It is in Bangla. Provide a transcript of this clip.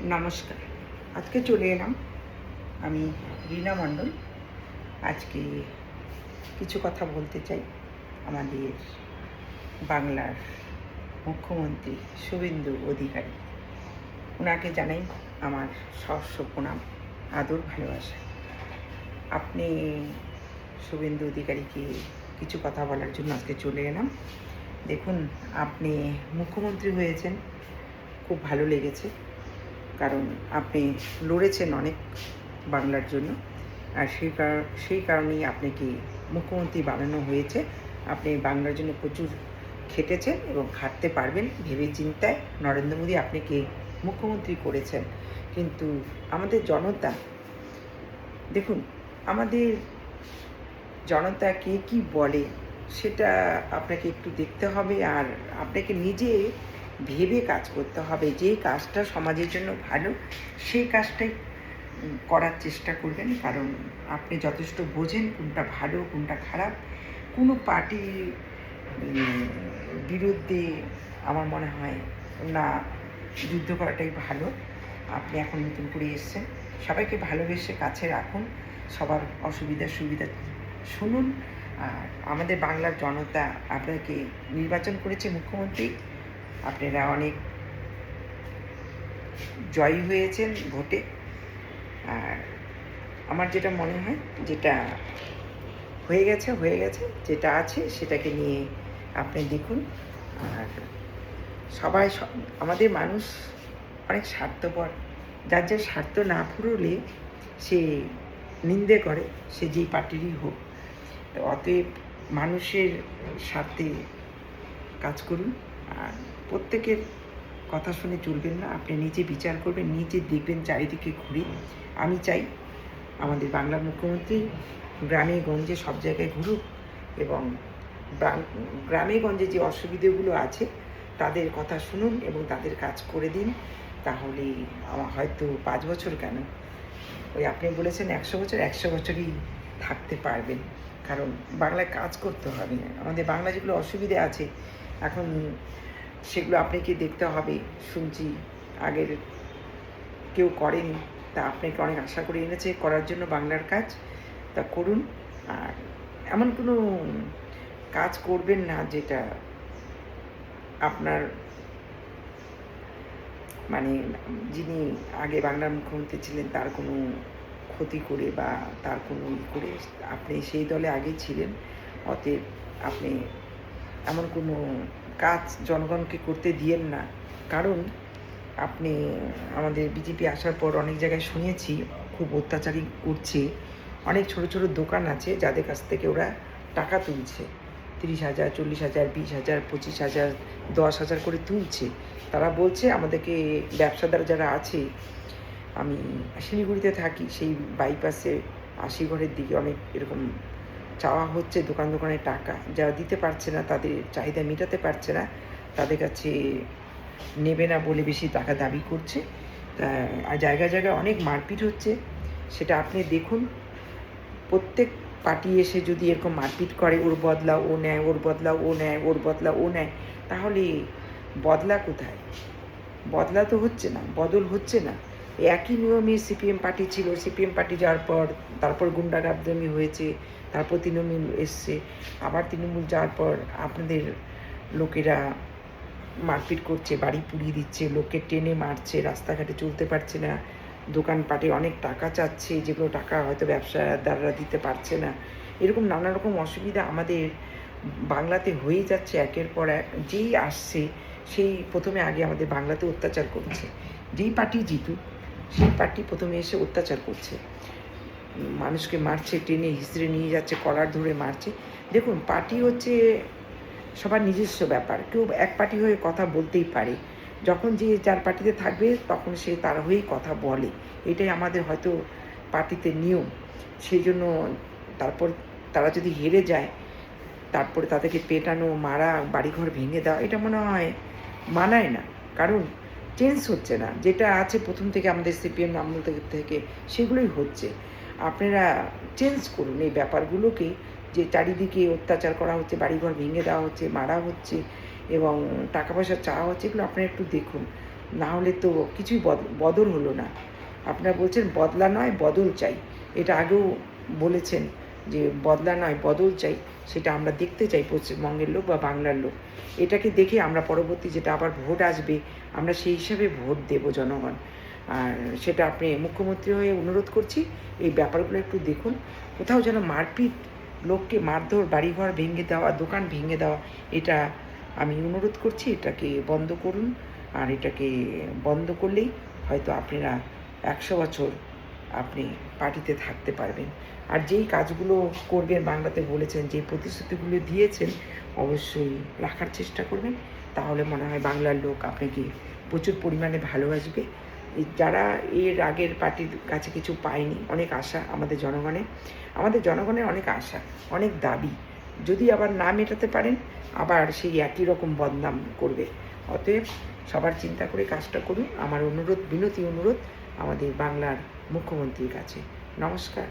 নমস্কার। আজকে চলে এলাম আমি রীনা মণ্ডল। আজকে কিছু কথা বলতে চাই আমাদের বাংলার মুখ্যমন্ত্রী শুভেন্দু অধিকারী। ওনাকে জানাই আমার সহস্র প্রণাম, আদর, ভালোবাসা। আপনি শুভেন্দু অধিকারীকে কিছু কথা বলার জন্য আজকে চলে এলাম। দেখুন, আপনি মুখ্যমন্ত্রী হয়েছেন, খুব ভালো লেগেছে, কারণ আপনি লড়েছেন অনেক বাংলার জন্য, আর সেই কারণেই আপনাকে মুখ্যমন্ত্রী বানানো হয়েছে। আপনি বাংলার জন্য প্রচুর খেটেছেন এবং খাটতে পারবেন ভেবে চিন্তায় নরেন্দ্র মোদী আপনাকে মুখ্যমন্ত্রী করেছেন। কিন্তু আমাদের জনতা, দেখুন, আমাদের জনতা কে কী বলে সেটা আপনাকে একটু দেখতে হবে, আর আপনাকে নিজে ভেবে কাজ করতে হবে। যে কাজটা সমাজের জন্য ভালো সেই কাজটাই করার চেষ্টা করবেন, কারণ আপনি যথেষ্ট বোঝেন কোনটা ভালো কোনটা খারাপ। কোনো পার্টির বিরুদ্ধে আমার মনে হয় না যুদ্ধ করাটাই ভালো। আপনি এখন নতুন করে এসছেন, সবাইকে ভালোবেসে কাছে রাখুন, সবার অসুবিধা সুবিধা শুনুন। আর আমাদের বাংলার জনতা আপনাকে নির্বাচন করেছে মুখ্যমন্ত্রী, আপনারা অনেক জয়ী হয়েছেন ভোটে। আর আমার যেটা মনে হয়, যেটা হয়ে গেছে, যেটা আছে সেটাকে নিয়ে আপনি দেখুন। আর আমাদের মানুষ অনেক স্বার্থপর, যার যার স্বার্থ না ফুরলে সে নিন্দে করে, সে যেই পার্টিরই হোক। অতএব মানুষের স্বার্থে কাজ করুন, আর প্রত্যেকের কথা শুনে চলবেন না। আপনি নিজে বিচার করবেন, নিজে দেখবেন চারিদিকে ঘুরে। আমি চাই আমাদের বাংলার মুখ্যমন্ত্রী গ্রামে গঞ্জে সব জায়গায় ঘুরুক, এবং গ্রামে গঞ্জে যে অসুবিধেগুলো আছে তাদের কথা শুনুন এবং তাদের কাজ করে দিন। তাহলে আমার হয়তো 5 বছর কেন, ওই আপনি বলেছেন 100 বছর, 100 বছরই থাকতে পারবেন। কারণ বাংলায় কাজ করতে হবে। আমাদের বাংলা যেগুলো অসুবিধে আছে এখন, সেগুলো আপনাকে দেখতে হবে। শুনছি আগের কেউ করেনি, তা আপনাকে অনেক আশা করে এনেছে করার জন্য বাংলার কাজ, তা করুন। আর এমন কোনো কাজ করবেন না যেটা আপনার মানে যিনি আগে বাংলার মুখ্যমন্ত্রী ছিলেন তার কোনো ক্ষতি করে বা তার কোনো করে। আপনি সেই দলে আগেই ছিলেন, অতএব আপনি এমন কোনো কাজ জনগণকে করতে দিয়েন না। কারণ আপনি আমাদের বিজেপি আসার পর অনেক জায়গায় শুনেছি খুব অত্যাচারী করছে। অনেক ছোট ছোট দোকান আছে যাদের কাছ থেকে ওরা টাকা তুলছে, 30,000, 40,000, 20,000, 25,000, 10,000 করে তুলছে। তারা বলছে আমাদেরকে, ব্যবসাদার যারা আছে, আমি শিলিগুড়িতে থাকি, সেই বাইপাসে আশিঘরের দিকে অনেক এরকম চাওয়া হচ্ছে দোকানের টাকা, যারা দিতে পারছে না, তাদের চাহিদা মেটাতে পারছে না, তাদের কাছে নেবে না বলে বেশি টাকা দাবি করছে। আর জায়গায় জায়গায় অনেক মারপিট হচ্ছে, সেটা আপনি দেখুন। প্রত্যেক পার্টি এসে যদি এরকম মারপিট করে, ওর বদলা ও নেয়, ওর বদলা ও নেয়, ওর বদলা ও নেয়, তাহলে বদলা কোথায়? বদলা তো হচ্ছে না, বদল হচ্ছে না। একই নিয়মে সিপিএম পার্টি ছিল, সিপিএম পার্টি যাওয়ার পর তারপর গুন্ডাগার্দামি হয়েছে, তারপর তৃণমূল এসছে, আবার তৃণমূল যাওয়ার পর আপনাদের লোকেরা মারপিট করছে, বাড়ি পুড়িয়ে দিচ্ছে, লোককে টেনে মারছে, রাস্তাঘাটে চলতে পারছে না, দোকানপাটে অনেক টাকা চাচ্ছে, যেগুলো টাকা হয়তো ব্যবসাদাররা দিতে পারছে না। এরকম নানা রকম অসুবিধা আমাদের বাংলাতে হয়ে যাচ্ছে একের পর এক। যেই আসছে সেই প্রথমে আগে আমাদের বাংলাতে অত্যাচার করছে, যেই পার্টি জিতুক সেই পার্টি প্রথমে এসে অত্যাচার করছে, মানুষকে মারছে, টেনে হিসড়ে নিয়ে যাচ্ছে, কলার ধরে মারছে। দেখুন, পার্টি হচ্ছে সবার নিজস্ব ব্যাপার, কেউ এক পার্টি হয়ে কথা বলতেই পারে। যখন যে যার পার্টিতে থাকবে তখন সে তার হয়েই কথা বলে, এটাই আমাদের হয়তো পার্টিতে নিয়ম। সেই জন্য তারপর তারা যদি হেরে যায়, তারপরে তাদেরকে পেটানো, মারা, বাড়িঘর ভেঙে দেওয়া, এটা মনে হয় মানায় না। কারণ চেঞ্জ হচ্ছে না, যেটা আছে প্রথম থেকে আমাদের সিপিএম আমল থেকে সেগুলোই হচ্ছে। আপনারা চেঞ্জ করুন এই ব্যাপারগুলোকে, যে চারিদিকে অত্যাচার করা হচ্ছে, বাড়িঘর ভেঙে দেওয়া হচ্ছে, মারা হচ্ছে এবং টাকা পয়সা চাওয়া হচ্ছে, এগুলো আপনারা একটু দেখুন। না হলে তো কিছুই বদল হলো না। আপনারা বলছেন বদলা নয় বদল চাই, এটা আগেও বলেছেন যে বদলা নয় বদল চাই, সেটা আমরা দেখতে চাই পশ্চিমবঙ্গের লোক বা বাংলার লোক। এটাকে দেখে আমরা পরবর্তী যেটা আবার ভোট আসবে আমরা সেই হিসাবে ভোট দেব জনগণ। আর সেটা আপনি মুখ্যমন্ত্রী হয়ে অনুরোধ করছি এই ব্যাপারগুলো একটু দেখুন। কোথাও যেন মারপিট, লোককে মারধর, বাড়িঘর ভেঙে দেওয়া, দোকান ভেঙে দেওয়া, এটা আমি অনুরোধ করছি, এটাকে বন্ধ করুন। আর এটাকে বন্ধ করলেই হয়তো আপনারা 100 বছর আপনি পার্টিতে থাকতে পারবেন। আর যেই কাজগুলো করবেন বাংলাতে বলেছেন, যে প্রতিশ্রুতিগুলো দিয়েছেন অবশ্যই রাখার চেষ্টা করবেন। তাহলে মনে হয় বাংলার লোক আপনাকে প্রচুর পরিমাণে ভালোবাসবে। যারা এর আগের পার্টির কাছে কিছু পায়নি, অনেক আশা আমাদের জনগণের অনেক আশা, অনেক দাবি। যদি আবার না মেটাতে পারেন আবার সেই একই রকম বদনাম করবে। অতএব সবার চিন্তা করে কাজটা করুন। আমার অনুরোধ, বিনতি অনুরোধ আমাদের বাংলার মুখ্যমন্ত্রীর কাছে। নমস্কার।